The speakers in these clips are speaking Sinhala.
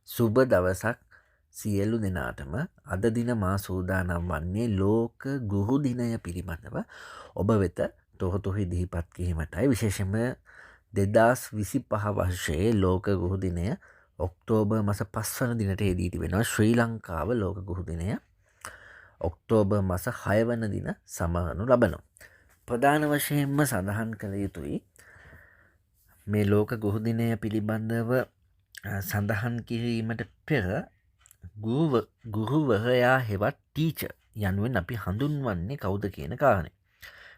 සුබ දවසක් සියලු දෙනාටම. අද දින මා සූදානම් වන්නේ ලෝක ගෘහ දිනය පිළිබඳව ඔබ වෙත තොහොතුහු ඉදිරිපත් කිරීමටයි. විශේෂයෙන්ම 2025 වර්ෂයේ ලෝක ගෘහ දිනය ඔක්තෝබර් මාස 5 වන දිනට යෙදී තිබෙනවා. ශ්‍රී ලංකාව ලෝක ගෘහ දිනය ඔක්තෝබර් මාස 6 වන දින සමරනු ලබනවා. ප්‍රධාන වශයෙන්ම සඳහන් කළ යුතුයි මේ ලෝක ගෘහ දිනය පිළිබඳව සඳහන් කිරීමට පෙර ගුරුවරයා හෙවත් ටීච යනුවෙන් අපි හඳුන්වන්නේ කවුද කියන කාරණය.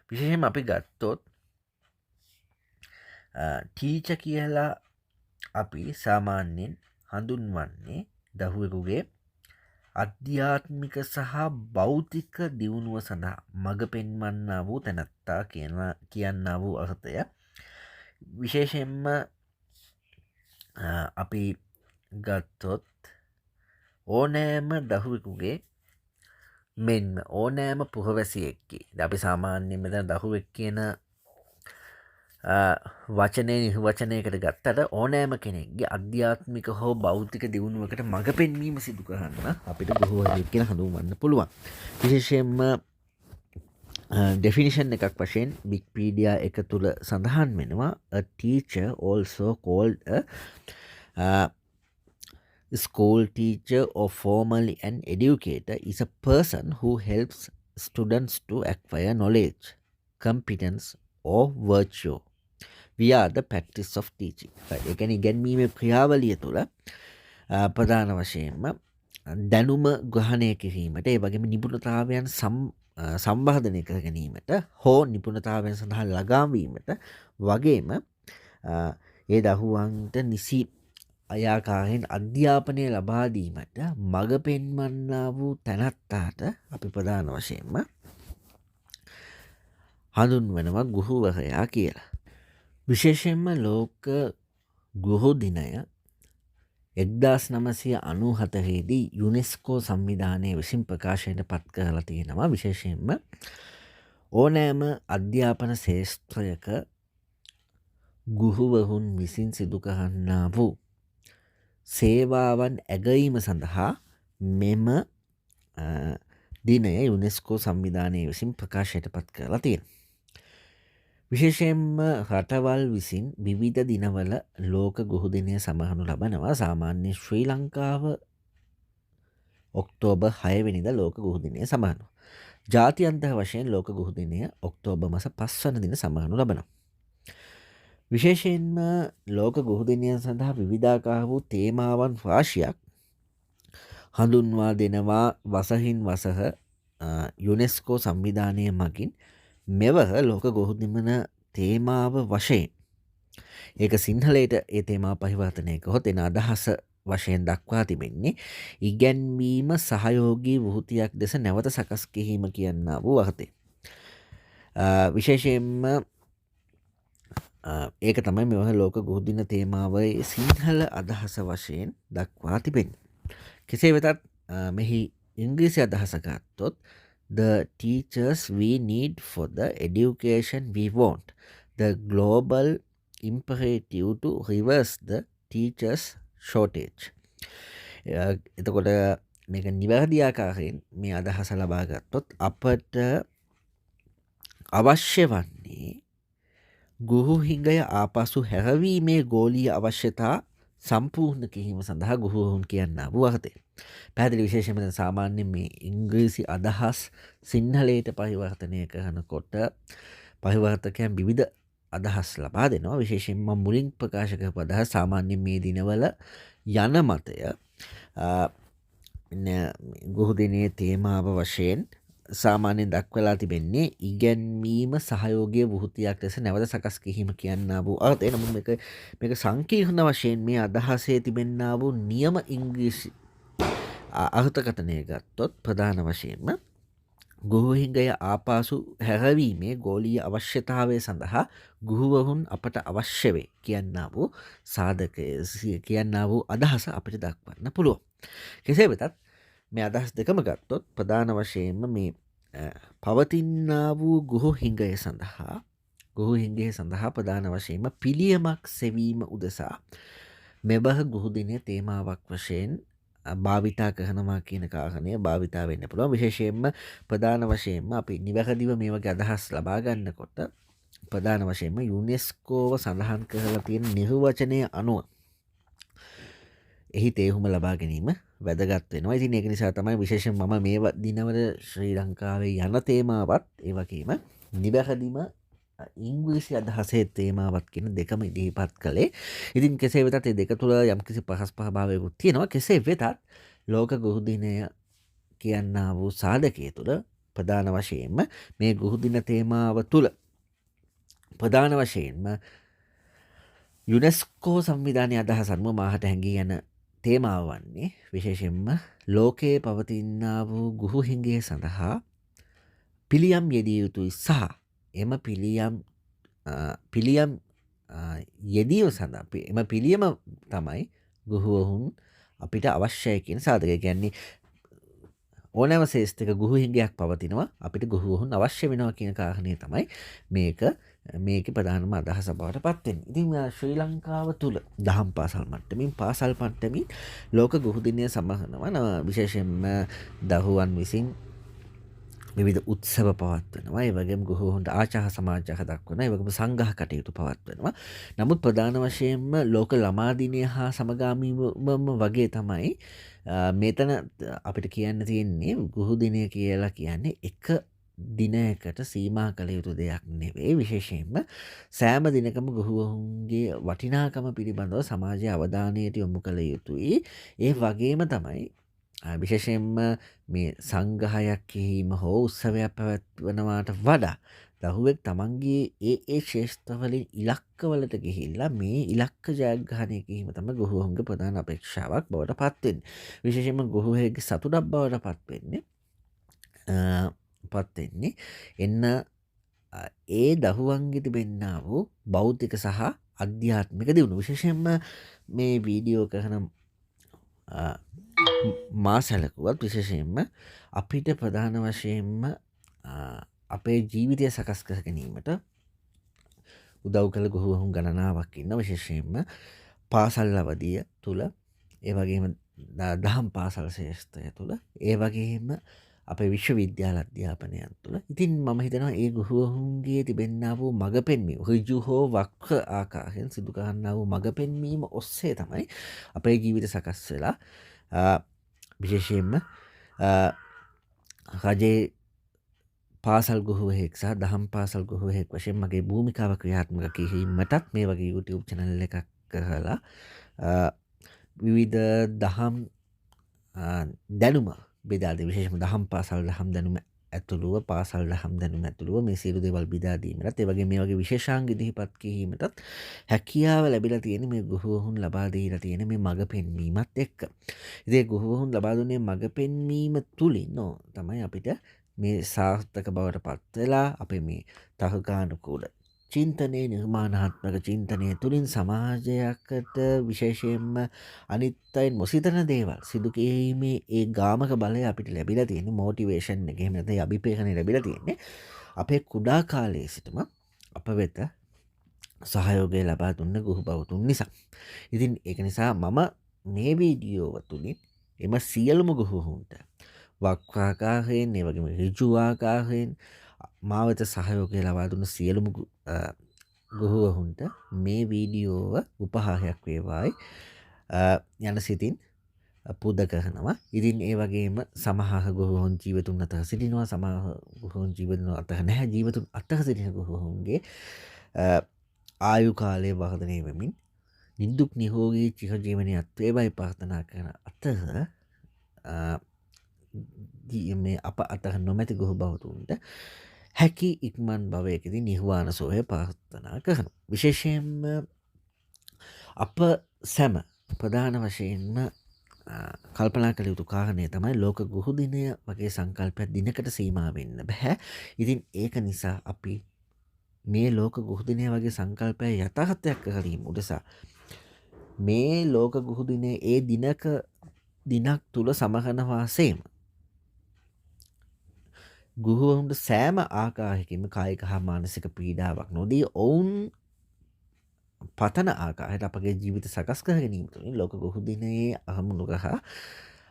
විශේෂයෙන්ම අපි ගත්තොත් ටීච කියලා අපි සාමාන්‍යයෙන් හඳුන්වන්නේ දරුවෙකුගේ අධ්‍යාත්මික සහ භෞතික දියුණුව සඳහා මඟ පෙන්වන්නා වූ තැනැත්තා කියන්නා වූ අර්ථය. විශේෂයෙන්ම අපි ගත්තොත් ඕනෑම දරුවෙකුගේ මෙන්ම ඕනෑම පුහවැසියෙක්කි. අපි සාමාන්‍යයෙන් මෙතන දරුවෙක් කියන වචනය නිර්වචනයකට ගත්තට ඕනෑම කෙනෙක්ගේ අධ්‍යාත්මික හෝ භෞතික දියුණුවකට මඟ පෙන්වීම සිදු කරන්න අපිට ගෘහවරයෙක් කියලා හඳුන්වන්න පුළුවන්. විශේෂයෙන්ම ඩෙෆිනිෂන් එකක් වශයෙන් විකිපීඩියා එක තුළ සඳහන් වෙනවා a teacher also called a school teacher or formally an educator is a person who helps students to acquire knowledge, competence or virtue via the practice of teaching. ඒ කියන්නේ ඉගැන්වීමේ ක්‍රියාවලිය තුළ ප්‍රධාන වශයෙන්ම දැනුම ග්‍රහණය කිරීමට ඒ වගේම නිපුණතාවයන් සංවර්ධනය කර ගැනීමට හෝ නිපුණතාවයන් සඳහා ළඟාවීමට වගේම ඒ දරුවන්ට නිසි අයාකාරයෙන් අධ්‍යාපනය ලබා දීමට මඟ පෙන්වන්නා වූ තැනැත්තාට අපි ප්‍රධාන වශයෙන්ම හඳුන්වනවා ගෘහවරයා කියලා. විශේෂයෙන්ම ලෝක ගෘහ දිනය 1997 දී යුනෙස්කෝ සංවිධානය විසින් ප්‍රකාශයට පත් කරලා තියෙනවා. විශේෂයෙන්ම ඕනෑම අධ්‍යාපන ශේෂ්ත්‍රයක ගෘහවරුන් විසින් සිදු කරන්නා වූ සේවාවන් ඇගීම සඳහා මෙම දිනය යුනෙස්කෝ සංවිධානය විසින් ප්‍රකාශයට පත් කරලා තියෙනවා. විශේෂයෙන්ම රටවල් විසින් විවිධ දිනවල ලෝක ගෘහ දිනය සමරනු ලබනවා. සාමාන්‍ය ශ්‍රී ලංකාව ඔක්තෝබර් 6 වෙනිදා ලෝක ගෘහ දිනය සමරනවා. ජාත්‍යන්තර වශයෙන් ලෝක ගෘහ දිනය ඔක්තෝබර් මාස 5 වන දින සමරනු ලබනවා. විශේෂයෙන්ම ලෝක ගෘහ දිනය සඳහා විවිධාකාර වූ තේමාවන් රාශියක් හඳුන්වා දෙනවා වසහින් වසහ යුනෙස්කෝ සංවිධානය මගින් මෙවර ලෝක ගෘහ දින තේමාව වශයෙන් ඒක සිංහලයට ඒ තේමා පරිවර්තනය කරොත් එන අදහස වශයෙන් දක්වා තිබෙන්නේ ඉගැන්වීම සහයෝගී වෘත්තියක් දෙස නැවත සකස් කිරීම කියන්නා වූ අර්ථය. විශේෂයෙන්ම ඒක තමයි මෙවර ලෝක ගෘහ දින තේමාවේ සිංහල අදහස වශයෙන් දක්වා තිබෙන්නේ. කෙසේ වෙතත් මෙහි ඉංග්‍රීසි අදහස ගත්තොත් the teachers we need for the education we want, the global imperative to reverse the teachers shortage. එතකොට මේක නිවැරදි ආකාරයෙන් මේ අදහස ලබා ගත්තොත් අපට අවශ්‍ය වන්නේ ගෘහ හිඟය ආපසු හැරවීමේ ගෝලීය අවශ්‍යතා සම්පූර්ණ කිරීම සඳහා ගෘහවරුන් කියන්නා වූ අර්ථය. පැහැදිලි. විශේෂයෙන්ම සාමාන්‍යයෙන් මේ ඉංග්‍රීසි අදහස් සිංහලයට පරිවර්තනය කරනකොට පරිවර්තකයන් විවිධ අදහස් ලබා දෙනවා. විශේෂයෙන්ම මුලින් ප්‍රකාශ කරපු අදහස් සාමාන්‍යයෙන් මේ දිනවල යන මතය ගෘහ දිනයේ තේමාව වශයෙන් සාමාන්‍යයෙන් දක්වලා තිබෙන්නේ ඉගැන්වීම සහයෝගීය වෘත්තියක් ලෙස නැවත සකස් කිරීම කියන්නා වූ අර්ථය. නමුත් මේක සංකීර්ණ වශයෙන් මේ අදහසේ තිබෙන්නා වූ නියම ඉංග්‍රීසි අර්ථකථනය ගත්තොත් ප්‍රධාන වශයෙන්ම ගෘහ හිඟය ආපසු හැරවීමේ ගෝලීය අවශ්‍යතාවය සඳහා ගෘහවරුන් අපට අවශ්‍ය වේ කියන්නා වූ සාධකය කියන්නා වූ අදහස අපිට දක්වන්න පුළුවන්. කෙසේ වෙතත් මේ අදහස් දෙකම ගත්තොත් ප්‍රධාන වශයෙන්ම මේ පවතින්නා වූ ගෘහ හිඟය සඳහා ප්‍රධාන වශයෙන්ම පිළියමක් සෙවීම උදෙසා මෙබහ ගුහු දිනය තේමාවක් වශයෙන් භාවිතා කරනවා කියන කාරණය භාවිතා වෙන්න පුළුවන්. විශේෂයෙන්ම ප්‍රධාන වශයෙන්ම අපි නිවැරදිව මේ වගේ අදහස් ලබා ගන්නකොට ප්‍රධාන වශයෙන්ම යුනෙස්කෝව සඳහන් කරලා තියෙන නිර්වචනය අනුව එහි තේරුම ලබා ගැනීම වැදගත් වෙනවා. ඉතින් ඒක නිසා තමයි විශේෂයෙන් මම මේ දිනවල ශ්‍රී ලංකාවේ යන තේමාවත් ඒ වගේම නිවැරදිම ඉංග්‍රීසි අදහසේ තේමාවත් කියන දෙකම ඉදිරිපත් කළේ. ඉතින් කෙසේ වෙතත් මේ දෙක තුළ යම්කිසි පහස්පහභාවයකුත් තියෙනවා. කෙසේ වෙතත් ලෝක ගුරු දිනය කියන්නා වූ සාධකයේ තුළ ප්‍රධාන වශයෙන්ම මේ ගුරු දින තේමාව තුළ ප්‍රධාන වශයෙන්ම යුනෙස්කෝ සංවිධානයේ අදහස අනුව මාහට හැඟී යන තේමාව වන්නේ විශේෂයෙන්ම ලෝකයේ පවතිනා වූ ගුරු හිඟය සඳහා පිළියම් යෙදිය යුතුයි සහ එම පිළියම් යෙදීම සඳහා එම පිළියම තමයි ගුරුවරුන් අපිට අවශ්‍යයි කියන සාධකය. කියන්නේ ඕනෑම ශේෂ්ත්‍රයක ගුරු හිඟයක් පවතිනවා අපිට ගුරුවරුන් අවශ්‍ය වෙනවා කියන කාරණය තමයි මේකේ ප්‍රධානම අදහස බවට පත් වෙන්නේ. ඉතින් ශ්‍රී ලංකාව තුල දහම් පාසල් මට්ටමින් පාසල් මට්ටමින් ලෝක ගුරු දිනය සමරනවා. විශේෂයෙන්ම දරුවන් විසින් විවිධ උත්සව පවත්වනවා. ඒ වගේම ගුරුවරුන්ට ආචාර සමාජාචාර දක්වනවා. ඒ වගේම සංඝහ කටයුතු පවත්වනවා. නමුත් ප්‍රධාන වශයෙන්ම ලෝක ළමා දිනය හා සමගාමීවම වගේ තමයි මෙතන අපිට කියන්න තියෙන්නේ ගුරු දිනය කියලා කියන්නේ එක දිනයකට සීමා කළ යුතු දෙයක් නෙවෙයි. විශේෂයෙන්ම සෑම දිනකම ගුරුවරුන්ගේ වටිනාකම පිළිබඳව සමාජයේ අවධානයට යොමු කළ යුතුයි. ඒ වගේම තමයි විශේෂයෙන්ම මේ සංග්‍රහයක් කිරීම හෝ උත්සවයක් පැවැත්වනවාට වඩා දරුවෙක් තමන්ගේ ඒ ශේෂ්ත්‍රවලින් ඉලක්කවලට ගිහිල්ලා මේ ඉලක්ක ජයග්‍රහණය කිරීම තමයි ගුරුවරුන්ගේ ප්‍රධාන අපේක්ෂාවක් බවට පත් වෙන්නේ. විශේෂයෙන්ම ගුරුවරයෙක්ගේ සතුටක් බවට පත් වෙන්නේ එන්න ඒ දරුවන්ගේ තිබෙන්නා වූ බෞද්ධික සහ අධ්‍යාත්මික දියුණුව. විශේෂයෙන්ම මේ වීඩියෝ කරන මා සැලකුවත් විශේෂයෙන්ම අපිට ප්‍රධාන වශයෙන්ම අපේ ජීවිතය සකස් කර ගැනීමට උදව් කළ ගුරුවරුන් ගණනාවක් ඉන්න. විශේෂයෙන්ම පාසල් අවධිය තුළ ඒ වගේම දහම් පාසල් ශේෂ්ත්‍රය තුළ ඒ වගේම අපේ විශ්වවිද්‍යාල අධ්‍යාපනයන් තුළ. ඉතින් මම හිතනවා ඒ ගුරුවරුන්ගේ තිබෙන්නා වූ මඟ පෙන්වීම ඍජු හෝ වක්‍ර ආකාරයෙන් සිදු කරන්නා වූ මඟ පෙන්වීම ඔස්සේ තමයි අපේ ජීවිත සකස් වෙලා විශේෂයෙන්ම රජයේ පාසල් ගුරුවරයෙක් සහ දහම් පාසල් ගුරුවරයෙක් වශයෙන් මගේ භූමිකාව ක්‍රියාත්මක කිරීමටත් මේ වගේ YouTube channel එකක් කරලා විවිධ දහම් දැනුම බෙදා දෙන. විශේෂයෙන්ම දහම් පාසල් දහම් දැනුම ඇතුළුව පාසල් දහම් දැනුම ඇතුළුව මේ සියලු දේවල් බෙදා දීමටත් ඒ වගේ මේ වගේ විශේෂාංග ඉදිරිපත් කිරීමටත් හැකියාව ලැබිලා තියෙන මේ ගුරුවරුන් ලබා දීලා තියෙන මේ මඟ පෙන්වීමත් එක්ක. ඉතින් ගුරුවරුන් ලබා දුන්නේ මඟ පෙන්වීම තුලින් තමයි අපිට මේ සාර්ථක බවට පත් වෙලා අපේ මේ තර්කානුකූල චින්තනයේ නිර්මාණාත්මක චින්තනය තුලින් සමාජයකට විශේෂයෙන්ම අනිත් අයන් මොසිතන දේවල් සිදු කිරීමේ ඒ ගාමක බලය අපිට ලැබිලා තියෙන මොටිවේෂන් එක එහෙම නැත්නම් අභිපේක්ෂණය ලැබිලා තියෙන්නේ අපේ කුඩා කාලයේ සිටම අප වෙත සහයෝගය ලබා දුන්න ගුරු බවතුන් නිසා. ඉතින් ඒක නිසා මම මේ වීඩියෝව තුලින් එම සියලුම ගුරුවරුන්ට වක්‍රාකාරයෙන් ඒ වගේම ඍජු ආකාරයෙන් මා වෙත සහයෝගය ලබා දුන්න සියලුම ගුරුවරුන්ට මේ වීඩියෝව උපහාරයක් වේවායි යන සිතින් පුද කරනවා. ඉතින් ඒ වගේම සමහර ගුරුවරුන් ජීවතුන් අතර සිටිනවා, සමහර ගුරුවරුන් ජීවතුන් අතර නැහැ. ජීවතුන් අතර සිටින ගුරුවරුන්ගේ ආයු කාලය වර්ධනය වෙමින් නිදුක් නිරෝගී චිරජීවනයක් වේවායි ප්‍රාර්ථනා කරන අතර මේ අප අතර නොමැති ගුරු බවතුන්ට හැකි ඉක්මන් භවයකදී නිර්වාණ සෝය ප්‍රාර්ථනා කරනවා. විශේෂයෙන්ම අප සැම ප්‍රධාන වශයෙන්ම කල්පනා කළ යුතු කාරණය තමයි ලෝක ගුරු දිනය වගේ සංකල්පයක් දිනකට සීමා වෙන්න බෑ. ඉතින් ඒක නිසා අපි මේ ලෝක ගුරු දිනය වගේ සංකල්පය යථාර්ථයක් කරගීම උදෙසා මේ ලෝක ගුරු දිනය ඒ දිනක් තුල සමරන වාසයේම ගුරුවරුන්ට සෑම ආකාරයකින්ම කායික හා මානසික පීඩාවක් නොදී ඔවුන් පතන ආකාරයට අපගේ ජීවිත සකස් කර ගැනීම තුළින් ලෝක ගොහු දිනයේ අරමුණු රහ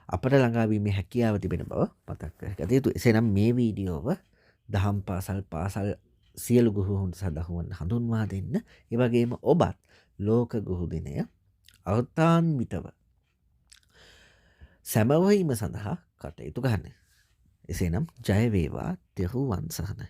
අපට ළඟාවීමේ හැකියාව තිබෙන බව මතක් කර ගත යුතුයි. එසේනම් මේ වීඩියෝව දහම් පාසල් සියලු ගුරුවරුන්ට සදහුවන් හඳුන්වා දෙන්න. ඒ වගේම ඔබත් ලෝක ගුරු දිනය අර්ථාන්විතව සැමවීම සඳහා කටයුතු කරන්න. එසේනම් ජය වේවා. තෙරුවන් සරණයි.